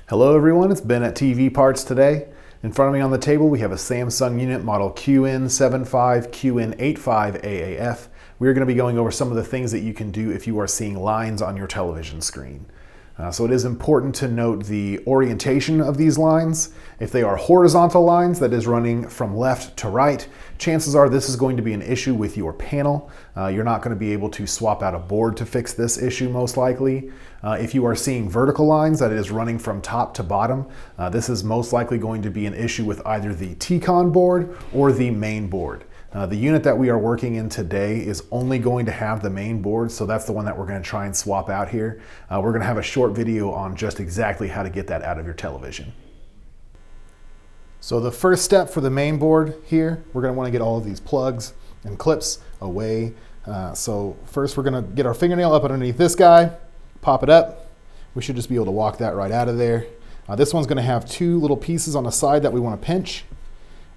Hello everyone, it's Ben at TV Parts today. In front of me on the table we have a Samsung unit model QN75QN85AAF. We are going to be going over some of the things that you can do if you are seeing lines on your television screen. So it is important to note the orientation of these lines. If they are horizontal lines, that is running from left to right, chances are this is going to be an issue with your panel. You're not going to be able to swap out a board to fix this issue most likely. If you are seeing vertical lines, that is running from top to bottom, this is most likely going to be an issue with either the T-Con board or the main board. The unit that we are working in today is only going to have the main board, so that's the one that we're going to try and swap out here. We're going to have a short video on just exactly how to get that out of your television. So the first step for the main board here, we're going to want to get all of these plugs and clips away. So first we're going to get our fingernail up underneath this guy, pop it up. We should just be able to walk that right out of there. This one's going to have two little pieces on the side that we want to pinch.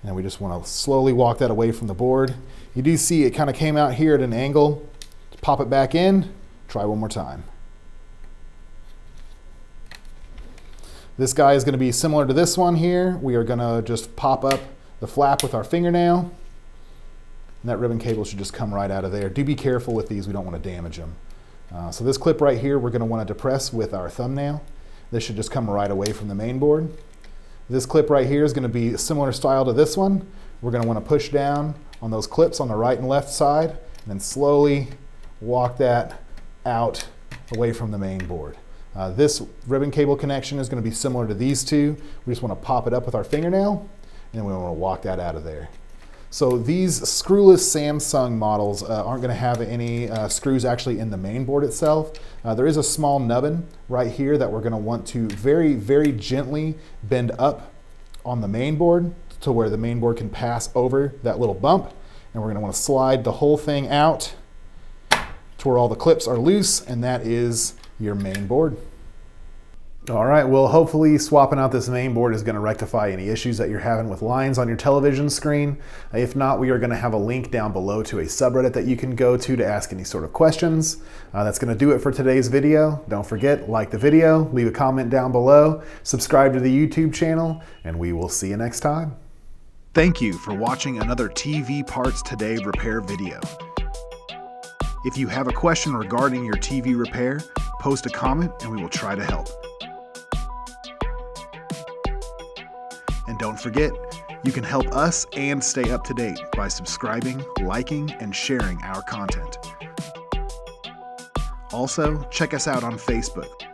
And we just want to slowly walk that away from the board. You do see it kind of came out here at an angle. Pop it back in, try one more time. This guy is going to be similar to this one here. We are going to just pop up the flap with our fingernail. And that ribbon cable should just come right out of there. Do be careful with these, we don't want to damage them. So this clip right here, we're going to want to depress with our thumbnail. This should just come right away from the main board. This clip right here is going to be a similar style to this one. We're going to want to push down on those clips on the right and left side, and then slowly walk that out away from the main board. This ribbon cable connection is going to be similar to these two. We just want to pop it up with our fingernail, and then we want to walk that out of there. So these screwless Samsung models aren't going to have any screws actually in the main board itself. There is a small nubbin right here that we're going to want to very, very gently bend up on the main board to where the main board can pass over that little bump. And we're going to want to slide the whole thing out to where all the clips are loose, and that is your main board. All right, well, hopefully swapping out this main board is going to rectify any issues that you're having with lines on your television screen. If not, we are going to have a link down below to a subreddit that you can go to ask any sort of questions. That's going to do it for today's video. Don't forget, like the video, leave a comment down below, subscribe to the YouTube channel, and we will see you next time. Thank you for watching another TV Parts Today repair video. If you have a question regarding your TV repair, post a comment and we will try to help. And don't forget, you can help us and stay up to date by subscribing, liking, and sharing our content. Also, check us out on Facebook.